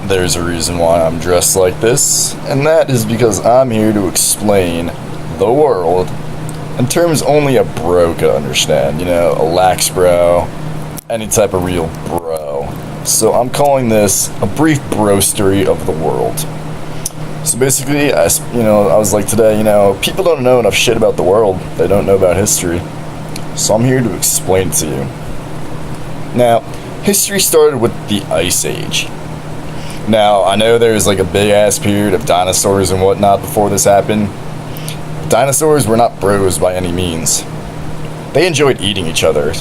There's a reason why I'm dressed like this, and that is because I'm here to explain the world in terms only a bro could understand. You know, a lax bro, any type of real bro. So I'm calling this a brief brostory of the world. So basically, I was like today, people don't know enough shit about the world. They don't know about history. So I'm here to explain it to you. Now, history started with the Ice Age. Now, I know there's like a big-ass period of dinosaurs and whatnot before this happened. Dinosaurs were not bros by any means. They enjoyed eating each other,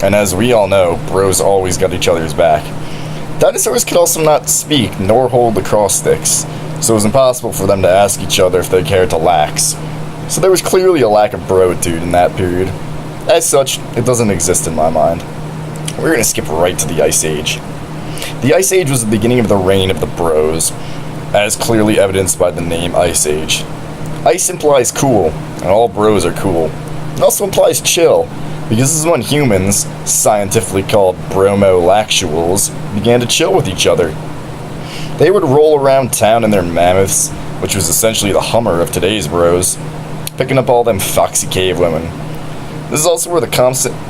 and as we all know, bros always got each other's back. Dinosaurs could also not speak nor hold the cross sticks, so it was impossible for them to ask each other if they cared to lax. So there was clearly a lack of broitude in that period. As such, it doesn't exist in my mind. We're going to skip right to the Ice Age. The Ice Age was the beginning of the reign of the bros, as clearly evidenced by the name Ice Age. Ice implies cool, and all bros are cool. It also implies chill, because this is when humans, scientifically called bromo-laxuals, began to chill with each other. They would roll around town in their mammoths, which was essentially the Hummer of today's bros, picking up all them foxy cave women. This is also where the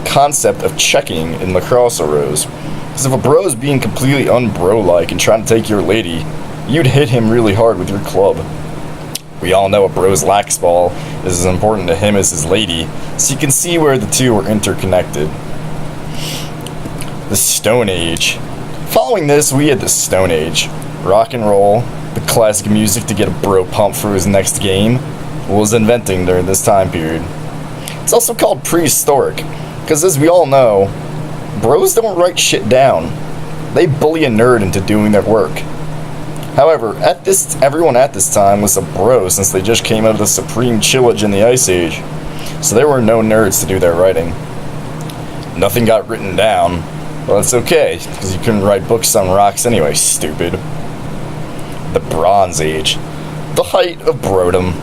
concept of checking in lacrosse arose. Because if a bro is being completely unbro-like and trying to take your lady, you'd hit him really hard with your club. We all know a bro's lax ball is as important to him as his lady, so you can see where the two are interconnected. The Stone Age. Following this, we had the Stone Age. Rock and roll, the classic music to get a bro pumped for his next game, was inventing during this time period. It's also called prehistoric, because as we all know, bros don't write shit down. They bully a nerd into doing their work. However, everyone at this time was a bro since they just came out of the supreme chillage in the Ice Age, so there were no nerds to do their writing. Nothing got written down, but it's okay, because you couldn't write books on rocks anyway, stupid. The Bronze Age. The height of brodom.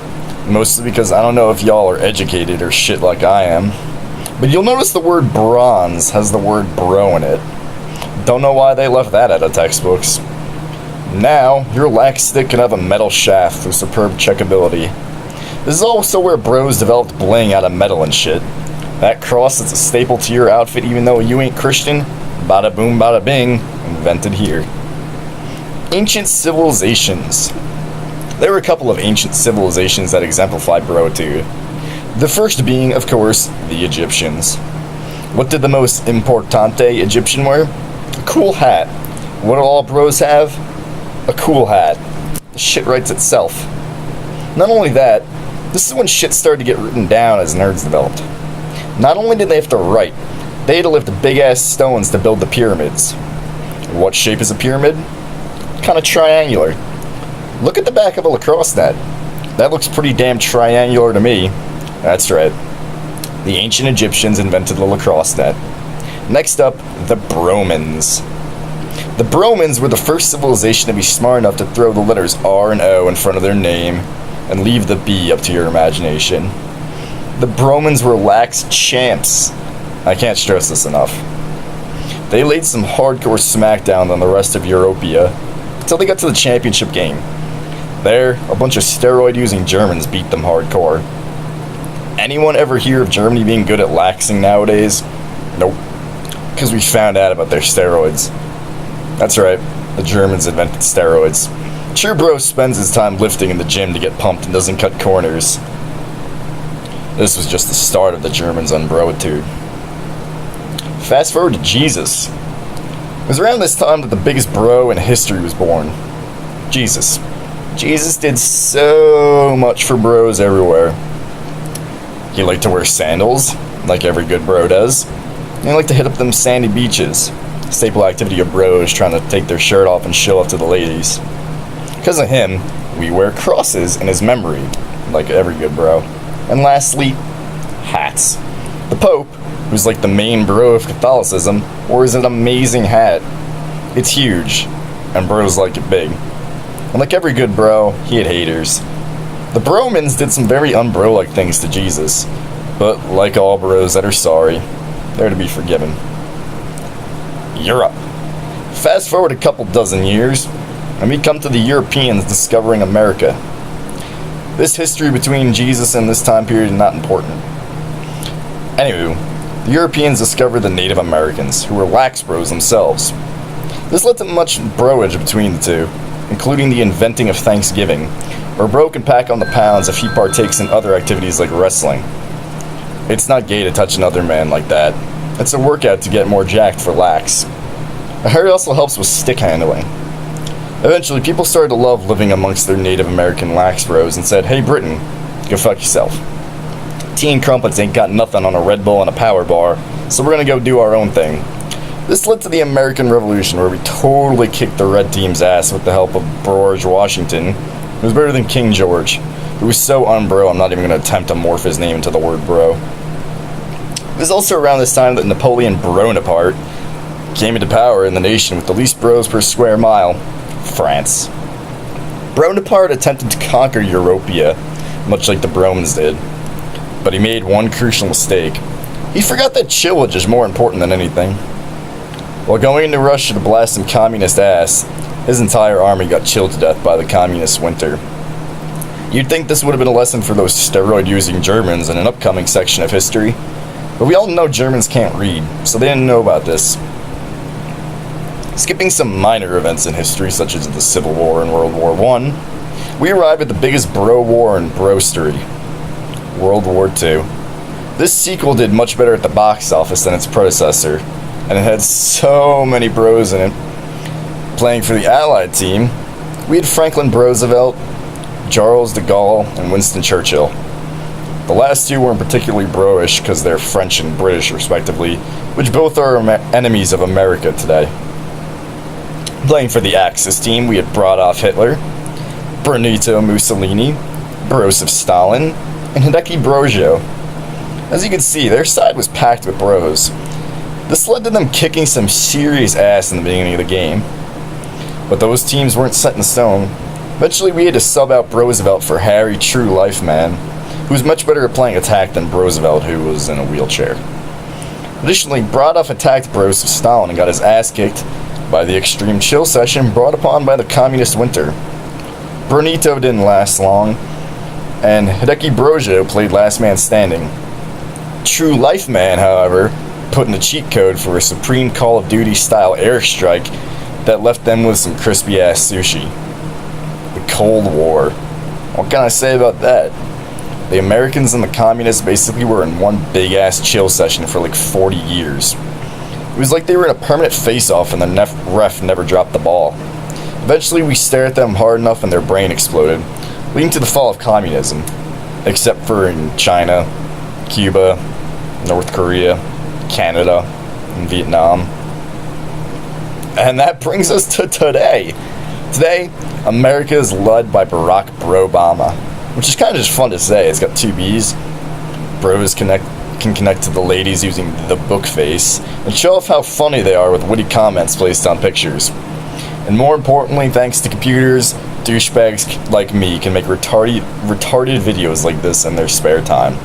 Mostly because I don't know if y'all are educated or shit like I am. But you'll notice the word bronze has the word bro in it. Don't know why they left that out of textbooks. Now, your lax stick can have a metal shaft with superb checkability. This is also where bros developed bling out of metal and shit. That cross that's a staple to your outfit even though you ain't Christian, bada boom bada bing, invented here. Ancient civilizations. There were a couple of ancient civilizations that exemplify broitude. The first being, of course, the Egyptians. What did the most importante Egyptian wear? A cool hat. What do all bros have? A cool hat. The shit writes itself. Not only that, this is when shit started to get written down as nerds developed. Not only did they have to write, they had to lift big-ass stones to build the pyramids. What shape is a pyramid? Kind of triangular. Look at the back of a lacrosse net. That looks pretty damn triangular to me. That's right. The ancient Egyptians invented the lacrosse net. Next up, the Bromans. The Bromans were the first civilization to be smart enough to throw the letters R and O in front of their name and leave the B up to your imagination. The Bromans were lax champs. I can't stress this enough. They laid some hardcore smackdown on the rest of Europea until they got to the championship game. There, a bunch of steroid-using Germans beat them hardcore. Anyone ever hear of Germany being good at laxing nowadays? Nope. Because we found out about their steroids. That's right, the Germans invented steroids. True bro spends his time lifting in the gym to get pumped and doesn't cut corners. This was just the start of the Germans' unbroitude. Fast forward to Jesus. It was around this time that the biggest bro in history was born. Jesus. Jesus did so much for bros everywhere. He liked to wear sandals, like every good bro does. And he liked to hit up them sandy beaches. Staple activity of bros trying to take their shirt off and show off to the ladies. Because of him, we wear crosses in his memory, like every good bro. And lastly, hats. The Pope, who's like the main bro of Catholicism, wears an amazing hat. It's huge, and bros like it big. And like every good bro, he had haters. The Bromans did some very unbro-like things to Jesus, but like all bros that are sorry, they're to be forgiven. Europe. Fast forward a couple dozen years, and we come to the Europeans discovering America. This history between Jesus and this time period is not important. Anywho, the Europeans discovered the Native Americans, who were lax bros themselves. This led to much broage between the two, including the inventing of Thanksgiving, where a bro can pack on the pounds if he partakes in other activities like wrestling. It's not gay to touch another man like that. It's a workout to get more jacked for lax. I heard it also helps with stick handling. Eventually, people started to love living amongst their Native American lax bros and said, "Hey Britain, go fuck yourself. Tea and crumpets ain't got nothing on a Red Bull and a power bar, so we're gonna go do our own thing." This led to the American Revolution, where we totally kicked the red team's ass with the help of George Washington, who was better than King George, who was so unbro I'm not even gonna attempt to morph his name into the word bro. It was also around this time that Napoleon Bonaparte came into power in the nation with the least bros per square mile, France. Bonaparte attempted to conquer Europea, much like the Bromans did, but he made one crucial mistake. He forgot that chillage is more important than anything. While going into Russia to blast some communist ass, his entire army got chilled to death by the communist winter. You'd think this would have been a lesson for those steroid-using Germans in an upcoming section of history, but we all know Germans can't read, so they didn't know about this. Skipping some minor events in history, such as the Civil War and World War I, we arrive at the biggest bro war in brostory, World War II. This sequel did much better at the box office than its predecessor, and it had so many bros in it. Playing for the Allied team, we had Franklin Roosevelt, Charles de Gaulle, and Winston Churchill. The last two weren't particularly bro-ish because they're French and British, respectively, which both are enemies of America today. Playing for the Axis team, we had Adolf Hitler, Benito Mussolini, Joseph Stalin, and Hideki Brojo. As you can see, their side was packed with bros. This led to them kicking some serious ass in the beginning of the game. But those teams weren't set in stone. Eventually we had to sub out Roosevelt for Harry True Life Man, who was much better at playing attack than Roosevelt, who was in a wheelchair. Additionally, Brodov attacked Joseph Stalin and got his ass kicked by the extreme chill session brought upon by the communist winter. Benito didn't last long, and Hideki Brojo played last man standing. True Life Man, however, put in a cheat code for a supreme Call of Duty style airstrike that left them with some crispy ass sushi. The Cold War. What can I say about that? The Americans and the communists basically were in one big ass chill session for like 40 years. It was like they were in a permanent face-off and the ref never dropped the ball. Eventually we stared at them hard enough and their brain exploded, leading to the fall of communism. Except for in China, Cuba, North Korea, Canada, and Vietnam. And that brings us to today. Today, America is led by Barack Obama, which is kind of just fun to say. It's got two B's. Bros can connect to the ladies using the book face and show off how funny they are with witty comments placed on pictures. And more importantly, thanks to computers, douchebags like me can make retarded videos like this in their spare time.